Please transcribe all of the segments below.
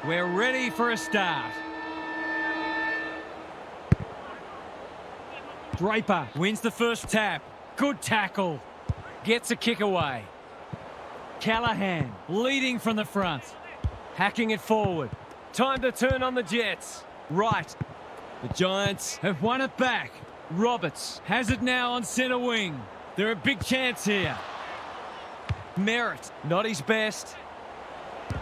We're ready for a start. Draper wins the first tap. Good tackle. Gets a kick away. Callahan leading from the front. Hacking it forward. Time to turn on the Jets. Right. The Giants have won it back. Roberts has it now on centre wing. They're a big chance here. Merritt, not his best.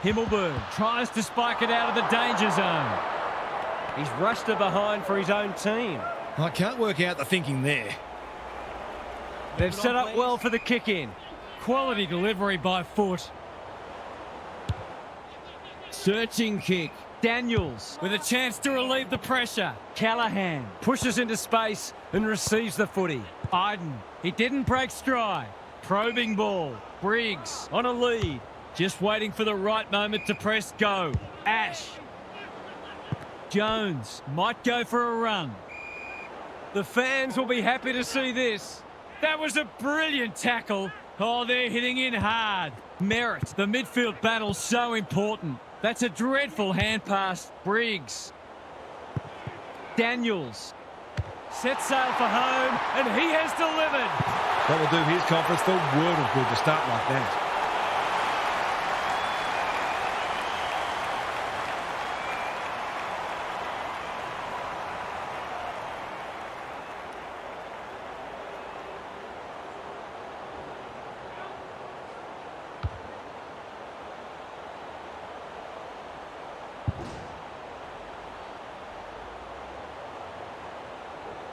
Himmelberg tries to spike it out of the danger zone. He's rushed her behind for his own team. I can't work out the thinking there. They've set up well for the kick-in. Quality delivery by foot. Searching kick. Daniels with a chance to relieve the pressure. Callahan pushes into space and receives the footy. Iden, he didn't break stride. Probing ball. Briggs on a lead. Just waiting for the right moment to press go. Ash. Jones might go for a run. The fans will be happy to see this. That was a brilliant tackle. Oh, they're hitting in hard. Merritt, the midfield battle so important. That's a dreadful hand pass. Briggs. Daniels. Set sail for home, and he has delivered. That will do his conference the world of good to start like that.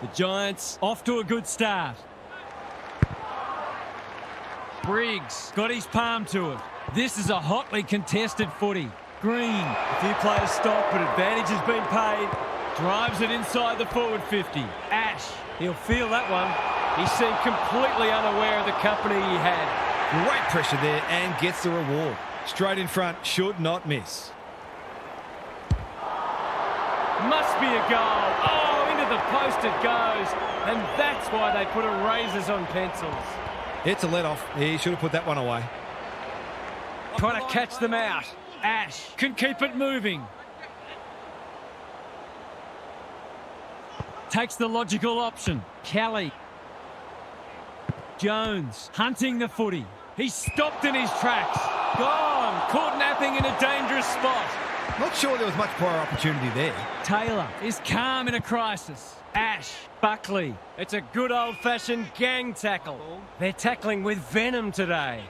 The Giants off to a good start. Briggs got his palm to it. This is a hotly contested footy. Green, a few players stop, but advantage has been paid. Drives it inside the forward 50. Ash, he'll feel that one. He seemed completely unaware of the company he had. Great pressure there and gets the reward. Straight in front, should not miss. Must be a goal. Oh, into the post it goes. And that's why they put erasers on pencils. It's a let-off. He should have put that one away. Trying to catch them out. Ash can keep it moving. Takes the logical option. Kelly. Jones hunting the footy. He's stopped in his tracks. Gone. Caught napping in a dangerous spot. Not sure there was much prior opportunity there. Taylor is calm in a crisis. Ash, Buckley. It's a good old-fashioned gang tackle. They're tackling with venom today.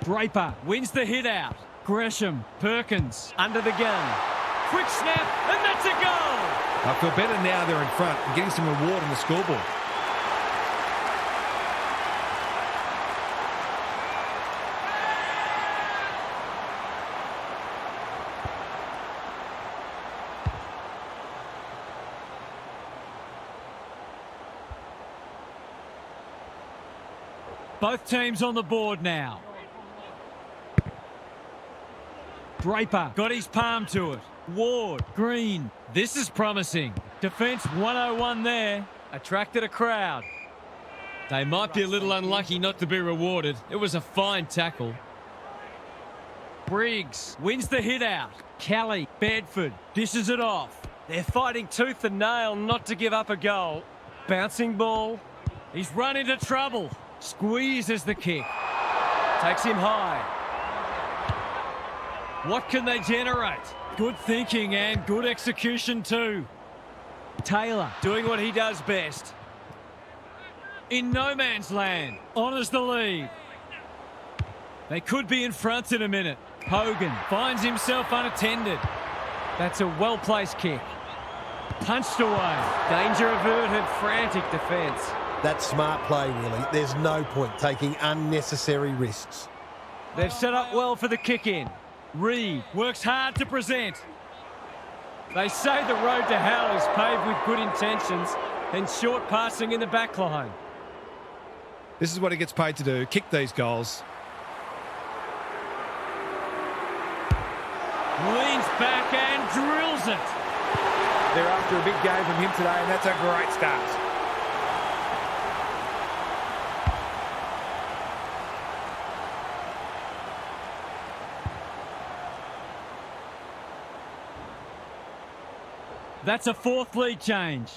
Draper wins the hit out. Gresham, Perkins under the gun. Quick snap, and that's a goal! I feel better now they're in front and getting some reward on the scoreboard. Both teams on the board now. Draper got his palm to it. Ward, Green. This is promising. Defence 101 there. Attracted a crowd. They might be a little unlucky not to be rewarded. It was a fine tackle. Briggs wins the hit out. Kelly, Bedford dishes it off. They're fighting tooth and nail not to give up a goal. Bouncing ball. He's run into trouble. Squeezes the kick. Takes him high. What can they generate? Good thinking and good execution too. Taylor doing what he does best. In no man's land. Honours the lead. They could be in front in a minute. Hogan finds himself unattended. That's a well-placed kick. Punched away. Danger averted. Frantic defence. That's smart play, really. There's no point taking unnecessary risks. They've set up well for the kick-in. Reed works hard to present. They say the road to hell is paved with good intentions and short passing in the back line. This is what he gets paid to do, kick these goals. Leans back and drills it. They're after a big game from him today, and that's a great start. That's a fourth lead change.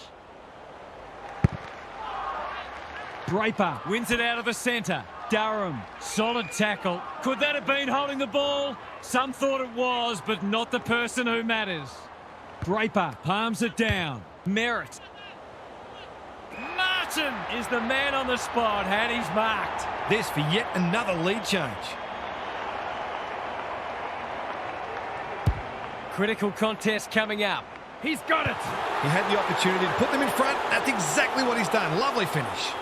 Draper wins it out of the centre. Durham, solid tackle. Could that have been holding the ball? Some thought it was, but not the person who matters. Draper palms it down. Merritt. Martin is the man on the spot, and he's marked. This for yet another lead change. Critical contest coming up. He's got it. He had the opportunity to put them in front. That's exactly what he's done. Lovely finish.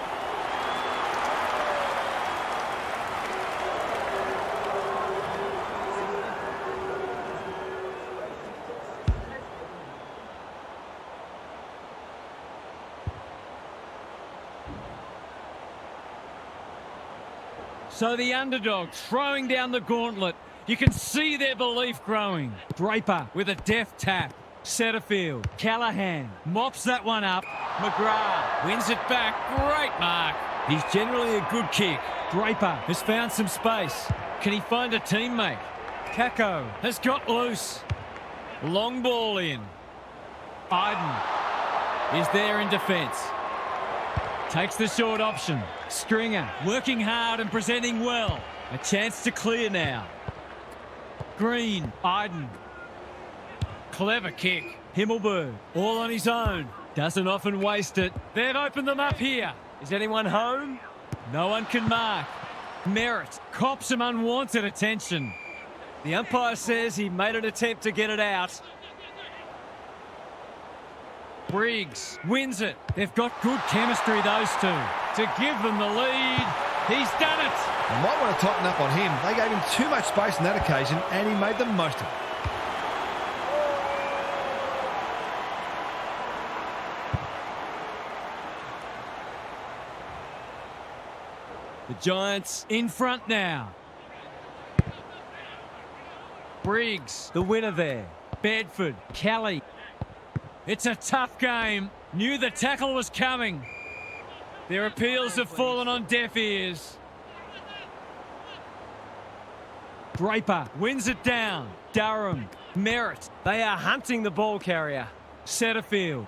So the underdog throwing down the gauntlet. You can see their belief growing. Draper with a deft tap. Setterfield. Callahan mops that one up. McGrath wins it back. Great mark. He's generally a good kick. Draper has found some space. Can he find a teammate? Kako has got loose. Long ball in. Iden is there in defence. Takes the short option. Stringer working hard and presenting well. A chance to clear now. Green. Iden. Clever kick. Himmelberg all on his own. Doesn't often waste it. They've opened them up here. Is anyone home? No one can mark. Merritt cops some unwanted attention. The umpire says he made an attempt to get it out. Briggs wins it. They've got good chemistry, those two. To give them the lead. He's done it. You might want to tighten up on him. They gave him too much space on that occasion, and he made the most of it. The Giants in front now. Briggs, the winner there. Bedford, Kelly. It's a tough game. Knew the tackle was coming. Their appeals have fallen on deaf ears. Draper wins it down. Durham, Merritt. They are hunting the ball carrier. Setterfield.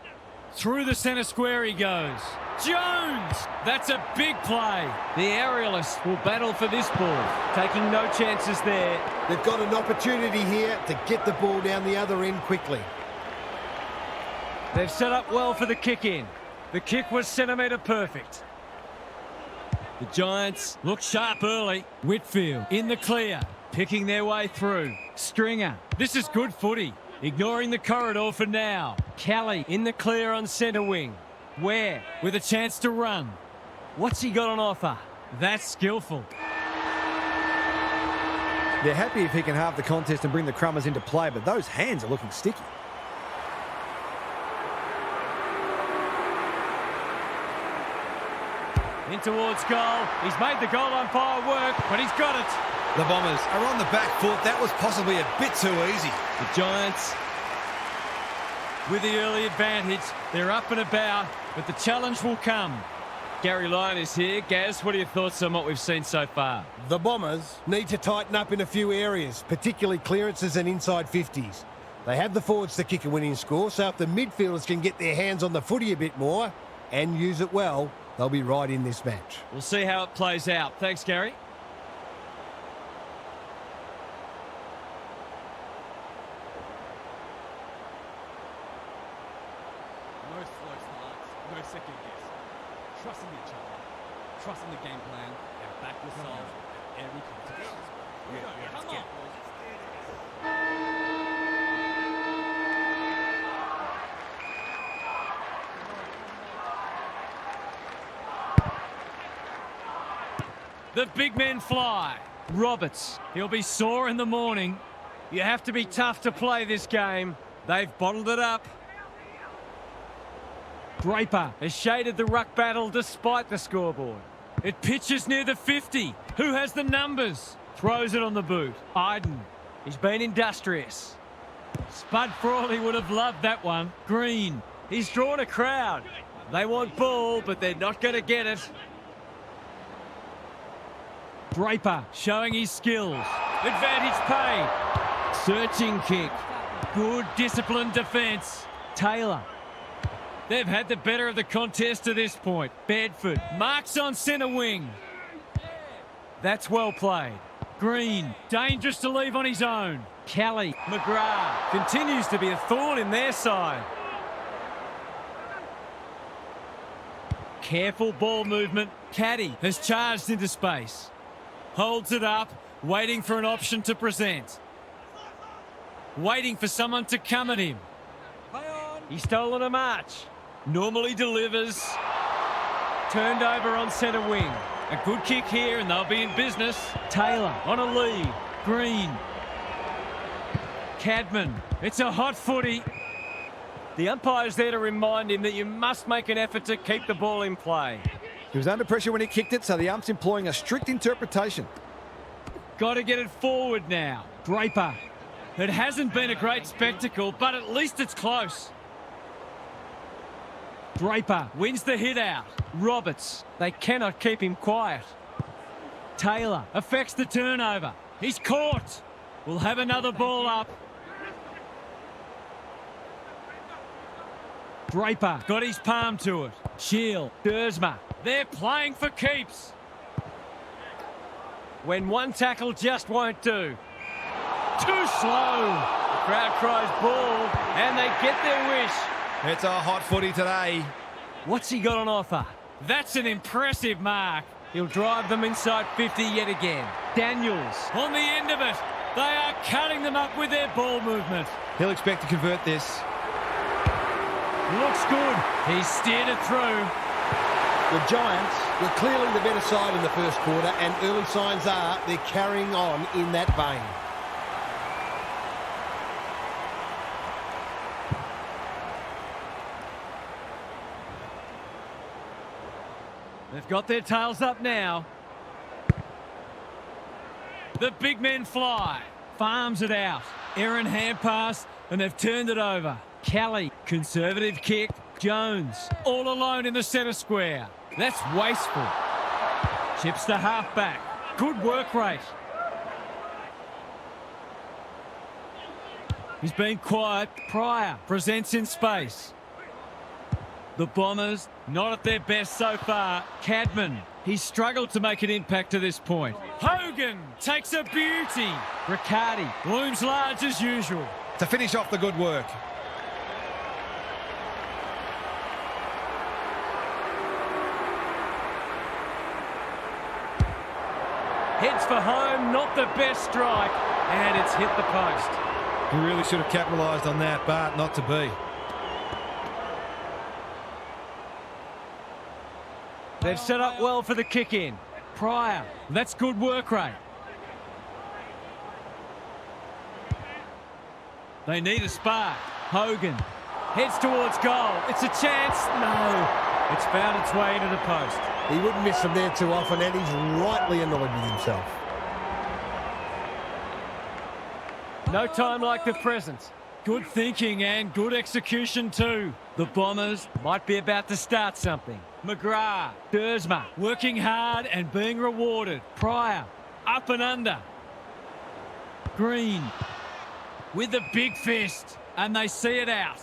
Through the centre square he goes. Jones! That's a big play. The aerialists will battle for this ball. Taking no chances there. They've got an opportunity here to get the ball down the other end quickly. They've set up well for the kick-in. The kick was centimetre perfect. The Giants look sharp early. Whitfield in the clear, picking their way through. Stringer. This is good footy. Ignoring the corridor for now. Kelly in the clear on centre wing. Ware with a chance to run. What's he got on offer? That's skillful. They're happy if he can halve the contest and bring the Crummers into play, but those hands are looking sticky. In towards goal. He's made the goal umpire work, but he's got it. The Bombers are on the back foot. That was possibly a bit too easy. The Giants with the early advantage. They're up and about, but the challenge will come. Gary Lyon is here. Gaz, what are your thoughts on what we've seen so far? The Bombers need to tighten up in a few areas, particularly clearances and inside 50s. They have the forwards to kick a winning score, so if the midfielders can get their hands on the footy a bit more and use it well, they'll be right in this match. We'll see how it plays out. Thanks, Gary. No slow starts, no second guess. Trusting each other, trusting the game plan, and back the solve at every contest. Come on. The big men fly. Roberts, he'll be sore in the morning. You have to be tough to play this game. They've bottled it up. Draper has shaded the ruck battle despite the scoreboard. It pitches near the 50. Who has the numbers? Throws it on the boot. Iden. He's been industrious. Spud Frawley would have loved that one. Green. He's drawn a crowd. They want ball, but they're not going to get it. Draper showing his skills. Advantage pay. Searching kick. Good disciplined defence. Taylor. They've had the better of the contest to this point. Bedford marks on centre wing. That's well played. Green, dangerous to leave on his own. Kelly, McGrath continues to be a thorn in their side. Careful ball movement. Caddy has charged into space. Holds it up, waiting for an option to present. Waiting for someone to come at him. He's stolen a march. Normally delivers. Turned over on centre wing. A good kick here and they'll be in business. Taylor on a lead. Green. Cadman. It's a hot footy. The umpire's there to remind him that you must make an effort to keep the ball in play. He was under pressure when he kicked it, so the ump's employing a strict interpretation. Got to get it forward now. Draper. It hasn't been a great spectacle, but at least it's close. Draper wins the hit out. Roberts. They cannot keep him quiet. Taylor affects the turnover. He's caught. We'll have another ball up. Draper got his palm to it. Shield. Dersma. They're playing for keeps. When one tackle just won't do. Too slow. The crowd cries ball, and they get their wish. It's a hot footy today. What's he got on offer? That's an impressive mark. He'll drive them inside 50 yet again. Daniels on the end of it. They are cutting them up with their ball movement. He'll expect to convert this. Looks good. He's steered it through. The Giants were clearly the better side in the first quarter, and early signs are they're carrying on in that vein. They've got their tails up now. The big men fly. Farms it out. Aaron hand pass, and they've turned it over. Kelly, conservative kick. Jones, all alone in the centre square. That's wasteful. Chips the halfback. Good work rate. He's been quiet. Pryor presents in space. The Bombers, not at their best so far. Cadman, he's struggled to make an impact to this point. Hogan takes a beauty. Riccardi looms large as usual. To finish off the good work. Heads for home, not the best strike, and it's hit the post. He really should have capitalised on that, but not to be. They've set up well for the kick-in. Pryor, that's good work rate. They need a spark. Hogan heads towards goal. It's a chance. No. It's found its way into the post. He wouldn't miss them there too often, and he's rightly annoyed with himself. No time like the present. Good thinking and good execution too. The Bombers might be about to start something. McGrath, Dersma, working hard and being rewarded. Pryor, up and under. Green, with the big fist, and they see it out.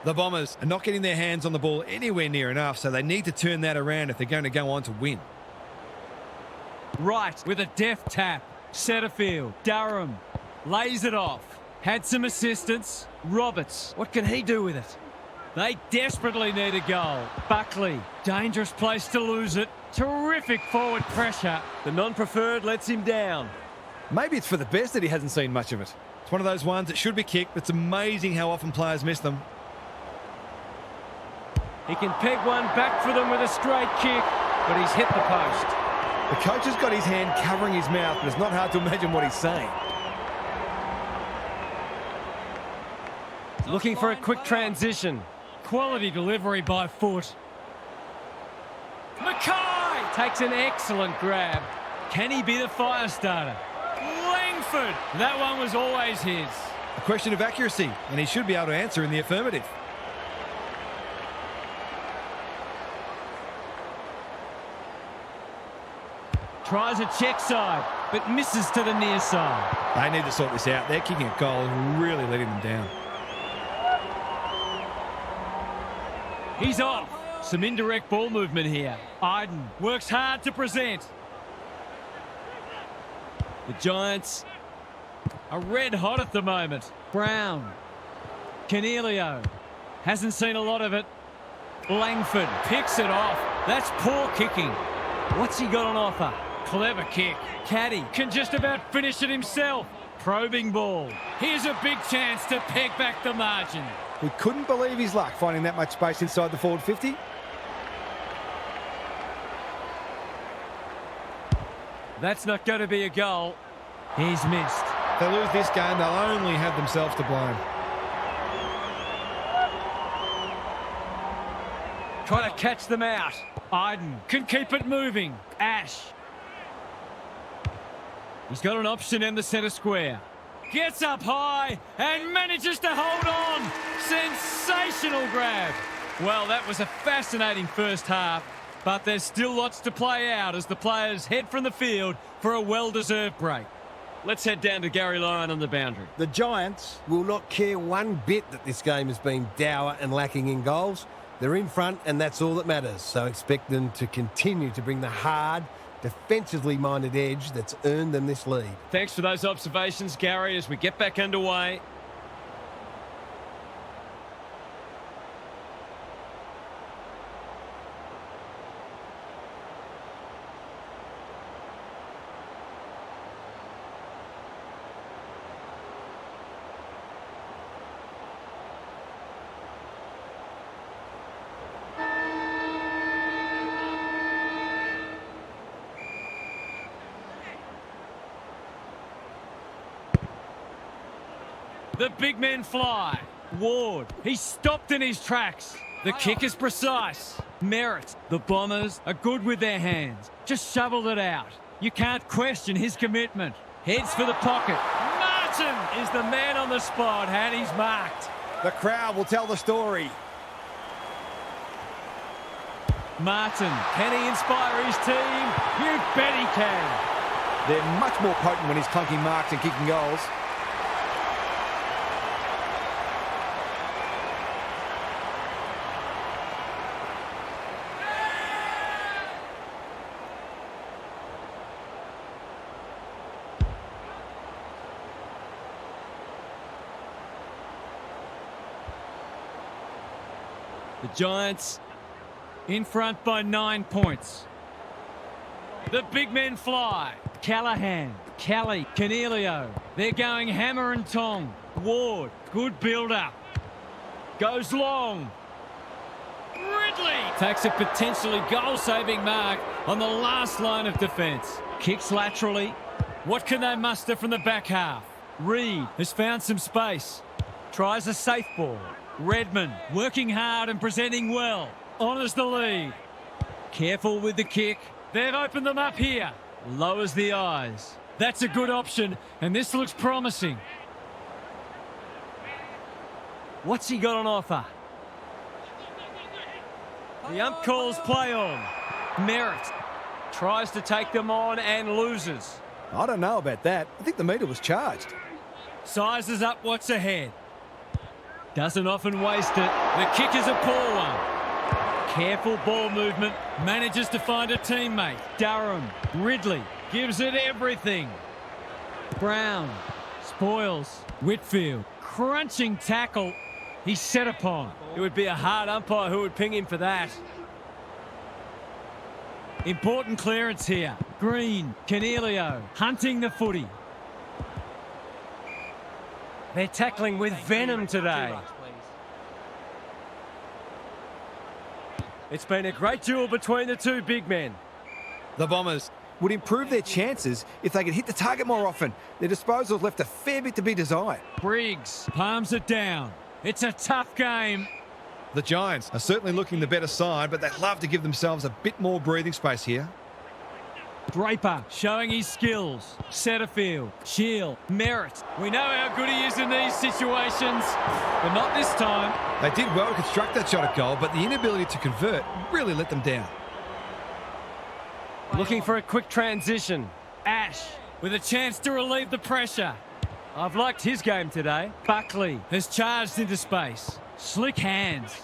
The Bombers are not getting their hands on the ball anywhere near enough, so they need to turn that around if they're going to go on to win. Wright with a deft tap. Setterfield, Durham, lays it off. Had some assistance. Roberts, what can he do with it? They desperately need a goal. Buckley, dangerous place to lose it. Terrific forward pressure. The non-preferred lets him down. Maybe it's for the best that he hasn't seen much of it. It's one of those ones that should be kicked, but it's amazing how often players miss them. He can peg one back for them with a straight kick, but he's hit the post. The coach has got his hand covering his mouth, but it's not hard to imagine what he's saying. Looking for a quick transition. Quality delivery by foot. Mackay takes an excellent grab. Can he be the fire starter? Langford, that one was always his. A question of accuracy, and he should be able to answer in the affirmative. Tries a check side, but misses to the near side. They need to sort this out. Their kicking a goal is really letting them down. He's off. Some indirect ball movement here. Iden works hard to present. The Giants are red hot at the moment. Brown. Canelio. Hasn't seen a lot of it. Langford picks it off. That's poor kicking. What's he got on offer? Clever kick. Caddy can just about finish it himself. Probing ball. Here's a big chance to peg back the margin. We couldn't believe his luck finding that much space inside the forward 50. That's not going to be a goal. He's missed. If they lose this game, they'll only have themselves to blame. Trying to catch them out. Iden can keep it moving. Ash. He's got an option in the centre square. Gets up high and manages to hold on. Sensational grab. Well, that was a fascinating first half, but there's still lots to play out as the players head from the field for a well-deserved break. Let's head down to Gary Lyon on the boundary. The Giants will not care one bit that this game has been dour and lacking in goals. They're in front, and that's all that matters. So expect them to continue to bring the hard, defensively minded edge that's earned them this lead. Thanks for those observations, Gary, as we get back underway. The big men fly. Ward, he's stopped in his tracks. The kick is precise. Merritt, the Bombers are good with their hands. Just shoveled it out. You can't question his commitment. Heads for the pocket. Martin is the man on the spot, and he's marked. The crowd will tell the story. Martin, can he inspire his team? You bet he can. They're much more potent when he's clunking marks and kicking goals. The Giants in front by 9 points. The big men fly. Callahan, Kelly, Canelio. They're going hammer and tong. Ward, good build-up. Goes long. Ridley takes a potentially goal-saving mark on the last line of defence. Kicks laterally. What can they muster from the back half? Reed has found some space. Tries a safe ball. Redmond working hard and presenting well. Honours the lead. Careful with the kick. They've opened them up here. Lowers the eyes. That's a good option, and this looks promising. What's he got on offer? The ump calls play on. Merritt tries to take them on and loses. I don't know about that. I think the meter was charged. Sizes up what's ahead. Doesn't often waste it. The kick is a poor one. Careful ball movement. Manages to find a teammate. Durham. Ridley gives it everything. Brown spoils. Whitfield. Crunching tackle. He's set upon. It would be a hard umpire who would ping him for that. Important clearance here. Green. Canelio hunting the footy. They're tackling with venom today. It's been a great duel between the two big men. The Bombers Would improve their chances if they could hit the target more often. Their disposals left a fair bit to be desired. Briggs palms it down. It's a tough game. The Giants are certainly looking the better side, but they'd love to give themselves a bit more breathing space here. Draper showing his skills. Setterfield. Shield. Merritt. We know how good he is in these situations, but not this time. They did well to construct that shot at goal, but the inability to convert really let them down. Looking for a quick transition. Ash with a chance to relieve the pressure. I've liked his game today. Buckley has charged into space. Slick hands.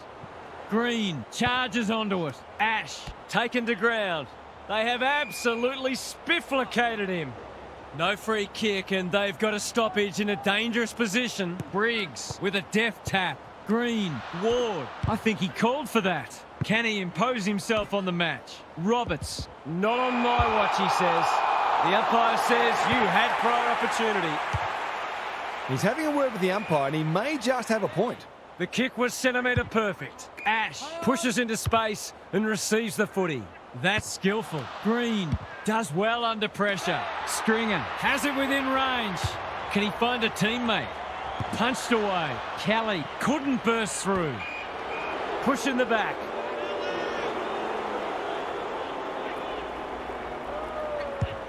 Green charges onto it. Ash taken to ground. They have absolutely spifflicated him. No free kick, and they've got a stoppage in a dangerous position. Briggs with a deft tap. Green, Ward. I think he called for that. Can he impose himself on the match? Roberts. Not on my watch, he says. The umpire says you had prior opportunity. He's having a word with the umpire, and he may just have a point. The kick was centimetre perfect. Ash pushes into space and receives the footy. That's skillful. Green does well under pressure. Stringer has it within range. Can he find a teammate? Punched away. Kelly couldn't burst through. Push in the back.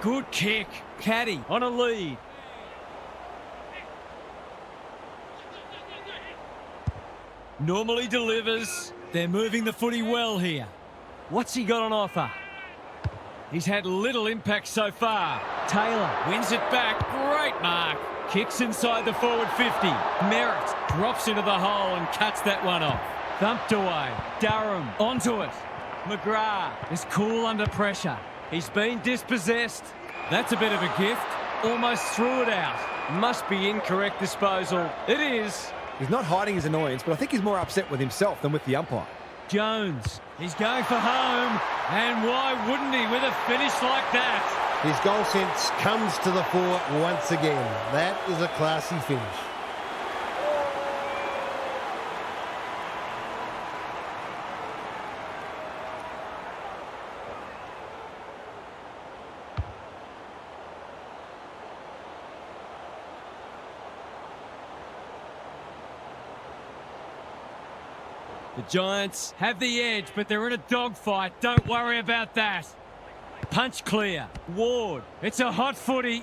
Good kick. Caddy on a lead. Normally delivers. They're moving the footy well here. What's he got on offer? He's had little impact so far. Taylor wins it back. Great mark. Kicks inside the forward 50. Merritt drops into the hole and cuts that one off. Thumped away. Durham onto it. McGrath is cool under pressure. He's been dispossessed. That's a bit of a gift. Almost threw it out. Must be incorrect disposal. It is. He's not hiding his annoyance, but I think he's more upset with himself than with the umpire. Jones, he's going for home, and why wouldn't he with a finish like that? His goal sense comes to the fore once again. That is a classy finish. The Giants have the edge, but they're in a dogfight. Don't worry about that. Punch clear. Ward. It's a hot footy.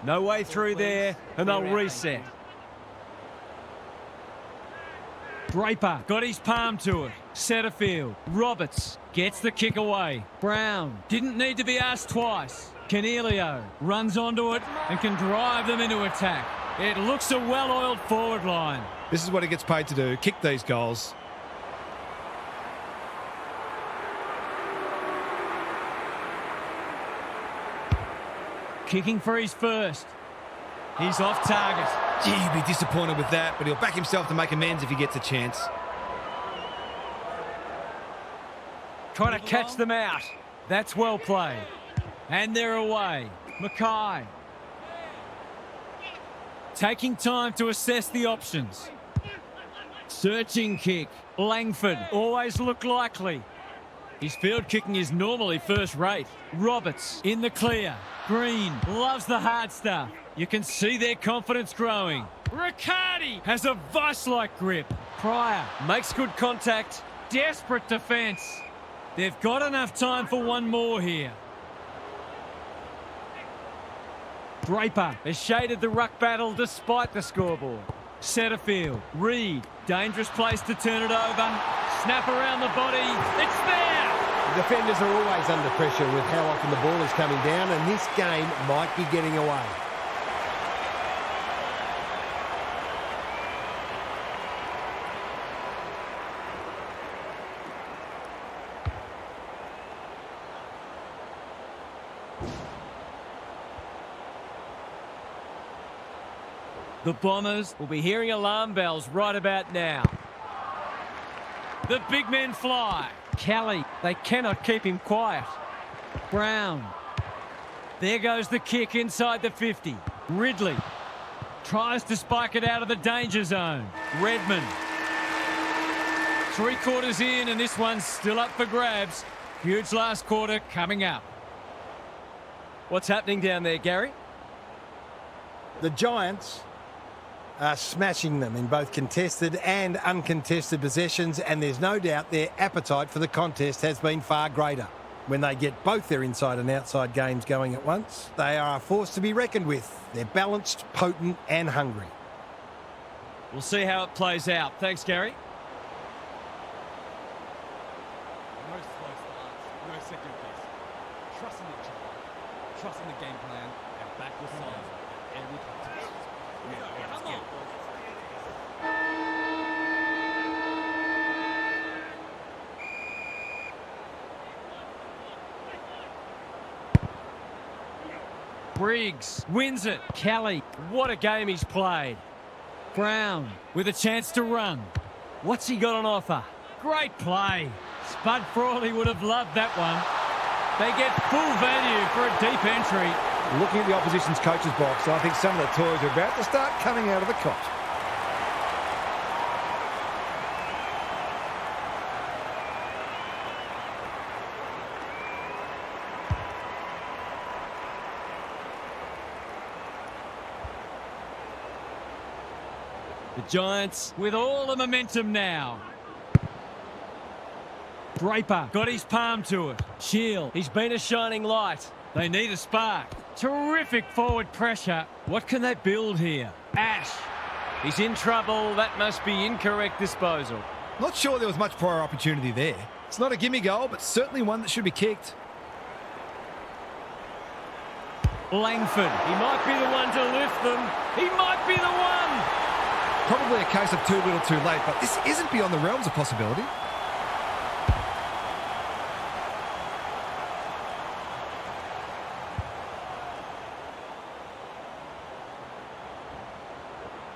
No way through there, and they'll reset. Draper got his palm to it. Setterfield. Roberts gets the kick away. Brown didn't need to be asked twice. Canelio runs onto it and can drive them into attack. It looks a well-oiled forward line. This is what he gets paid to do, kick these goals. Kicking for his first. He's off target. Gee, he'd be disappointed with that, but he'll back himself to make amends if he gets a chance. Trying to catch them out. That's well played. And they're away. Mackay. Taking time to assess the options. Searching kick. Langford always look likely. His field kicking is normally first rate. Roberts in the clear. Green loves the hard stuff. You can see their confidence growing. Riccardi has a vice-like grip. Pryor makes good contact. Desperate defence. They've got enough time for one more here. Draper has shaded the ruck battle despite the scoreboard. Centre field. Reed. Dangerous place to turn it over. Snap around the body. It's there! The defenders are always under pressure with how often the ball is coming down, and this game might be getting away. The Bombers will be hearing alarm bells right about now. The big men fly. Kelly, they cannot keep him quiet. Brown. There goes the kick inside the 50. Ridley tries to spike it out of the danger zone. Redmond. 3/4 in and this one's still up for grabs. Huge last quarter coming up. What's happening down there, Gary? The Giants are smashing them in both contested and uncontested possessions, and there's no doubt their appetite for the contest has been far greater. When they get both their inside and outside games going at once, they are a force to be reckoned with. They're balanced, potent and hungry. We'll see how it plays out. Thanks, Gary. No slow starts, no second guess. Trusting each other, trusting the game plan, and back yourself at every contest. Come on. Briggs wins it. Kelly, what a game he's played. Brown with a chance to run. What's he got on offer? Great play. Spud Frawley would have loved that one. They get full value for a deep entry. Looking at the opposition's coach's box, I think some of the toys are about to start coming out of the cot. The Giants with all the momentum now. Draper got his palm to it. Shield, he's been a shining light. They need a spark. Terrific forward pressure. What can they build here? Ash, he's in trouble. That must be incorrect disposal. Not sure there was much prior opportunity there. It's not a gimme goal, but certainly one that should be kicked. Langford, he might be the one to lift them. He might be the one. Probably a case of too little too late, but this isn't beyond the realms of possibility.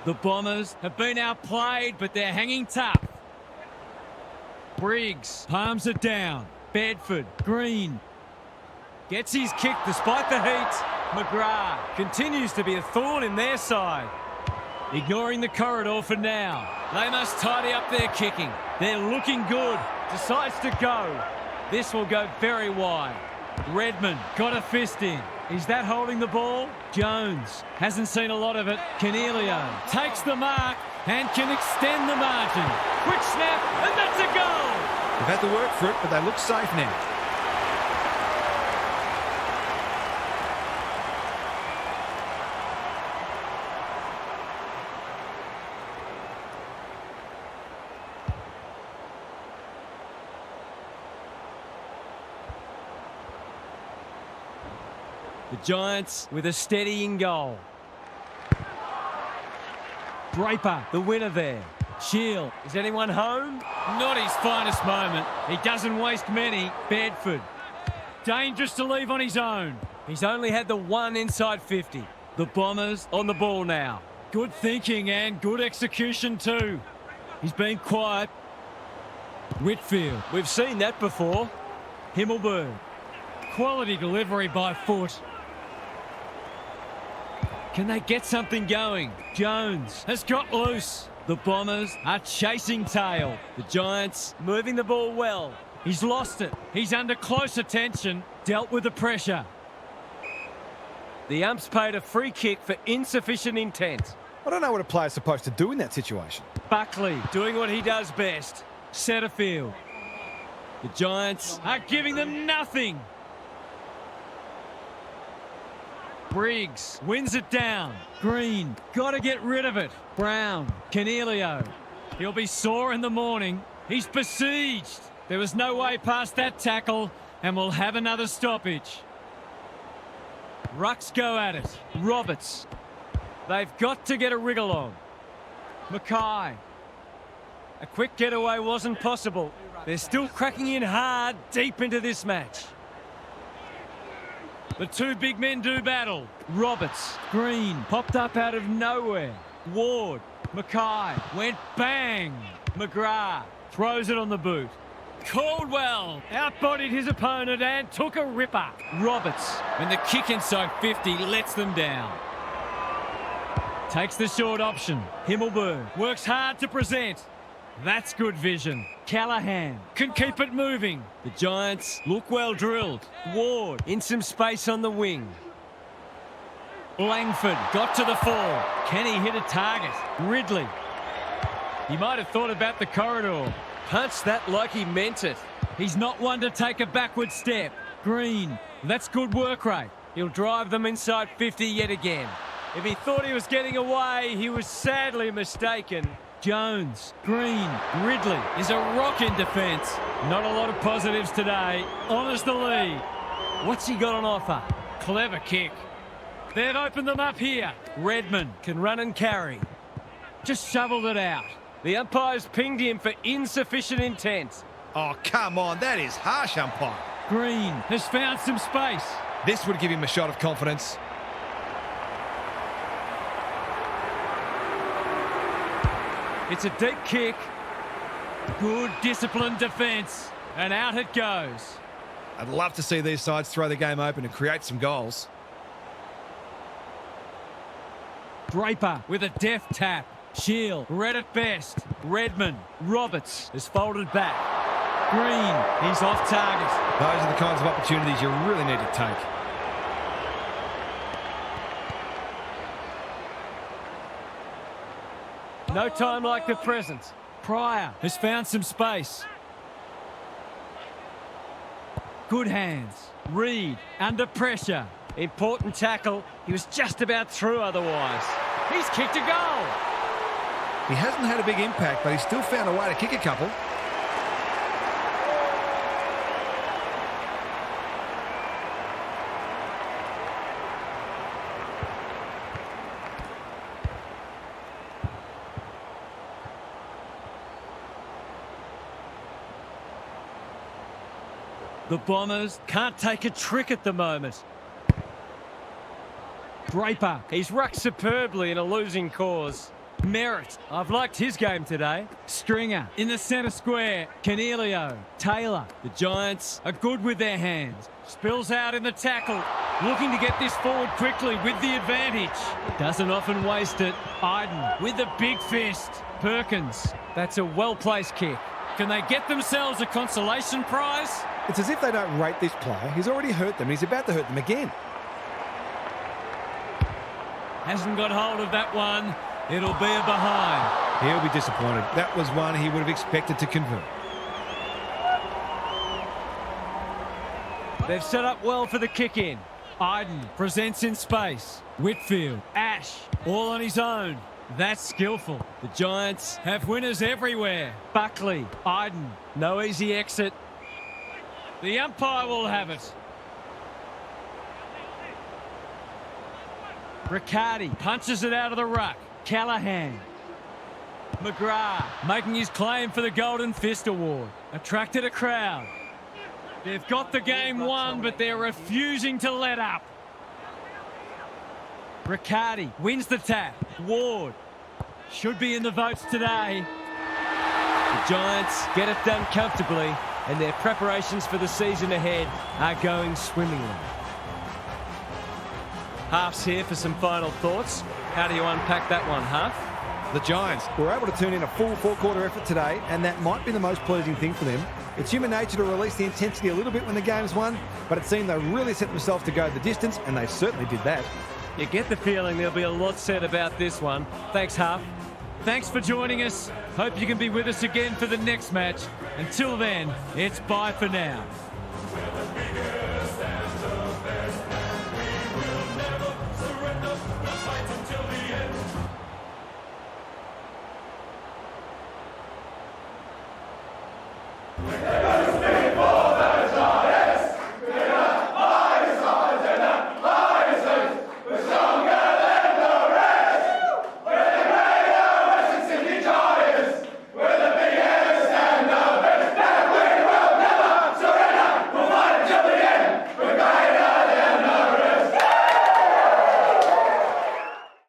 The Bombers have been outplayed, but they're hanging tough. Briggs palms it down. Bedford, Green gets his kick despite the heat. McGrath continues to be a thorn in their side. Ignoring the corridor for now. They must tidy up their kicking. They're looking good. Decides to go. This will go very wide. Redmond got a fist in. Is that holding the ball? Jones hasn't seen a lot of it. Canelio takes the mark and can extend the margin. Quick snap, and that's a goal! They've had to work for it, but they look safe now. The Giants with a steadying goal. Draper, the winner there. Shield, is anyone home? Not his finest moment. He doesn't waste many. Bedford, dangerous to leave on his own. He's only had the one inside 50. The Bombers on the ball now. Good thinking and good execution too. He's been quiet. Whitfield, we've seen that before. Himmelberg, quality delivery by foot. Can they get something going? Jones has got loose. The Bombers are chasing tail. The Giants moving the ball well. He's lost it. He's under close attention. Dealt with the pressure. The umps paid a free kick for insufficient intent. I don't know what a player's supposed to do in that situation. Buckley doing what he does best. Centre field. The Giants are giving them nothing. Briggs wins it down. Green, got to get rid of it. Brown, Canelio. He'll be sore in the morning. He's besieged. There was no way past that tackle, and we'll have another stoppage. Rucks go at it. Roberts. They've got to get a wriggle on. Mackay. A quick getaway wasn't possible. They're still cracking in hard deep into this match. The two big men do battle. Roberts, Green, popped up out of nowhere. Ward, Mackay, went bang. McGrath throws it on the boot. Caldwell outbodied his opponent and took a ripper. Roberts, and the kick inside 50 lets them down. Takes the short option. Himmelberg works hard to present. That's good vision. Callahan can keep it moving. The Giants look well drilled. Ward in some space on the wing. Langford got to the fore. Can he hit a target? Ridley. He might have thought about the corridor. Punched that like he meant it. He's not one to take a backward step. Green. That's good work rate. He'll drive them inside 50 yet again. If he thought he was getting away, he was sadly mistaken. Jones, Green, Ridley is a rock in defence. Not a lot of positives today. Honours the lead. What's he got on offer? Clever kick. They've opened them up here. Redmond can run and carry. Just shoveled it out. The umpire's pinged him for insufficient intent. Oh, come on. That is harsh, umpire. Green has found some space. This would give him a shot of confidence. It's a deep kick. Good disciplined defence. And out it goes. I'd love to see these sides throw the game open and create some goals. Draper with a deft tap. Shield read it best. Redmond. Roberts is folded back. Green, he's off target. Those are the kinds of opportunities you really need to take. No time like the present. Pryor has found some space. Good hands. Reed under pressure. Important tackle. He was just about through otherwise. He's kicked a goal. He hasn't had a big impact, but he's still found a way to kick a couple. The Bombers can't take a trick at the moment. Draper, he's rucked superbly in a losing cause. Merritt, I've liked his game today. Stringer in the centre square. Canelio, Taylor. The Giants are good with their hands. Spills out in the tackle. Looking to get this forward quickly with the advantage. Doesn't often waste it. Iden with the big fist. Perkins, that's a well-placed kick. Can they get themselves a consolation prize? It's as if they don't rate this player. He's already hurt them. He's about to hurt them again. Hasn't got hold of that one. It'll be a behind. He'll be disappointed. That was one he would have expected to convert. They've set up well for the kick-in. Iden presents in space. Whitfield, Ash, all on his own. That's skillful. The Giants have winners everywhere. Buckley, Iden, no easy exit. The umpire will have it. Riccardi punches it out of the ruck. Callahan. McGrath making his claim for the Golden Fist Award. Attracted a crowd. They've got the game won, but they're refusing to let up. Riccardi wins the tap. Ward should be in the votes today. The Giants get it done comfortably, and their preparations for the season ahead are going swimmingly. Half's here for some final thoughts. How do you unpack that one, Half? The Giants Were able to turn in a full four-quarter effort today, and that might be the most pleasing thing for them. It's human nature to release the intensity a little bit when the game's won, but it seemed they really set themselves to go the distance, and they certainly did that. You get the feeling there'll be a lot said about this one. Thanks, Half. Thanks for joining us. Hope you can be with us again for the next match. Until then, it's bye for now.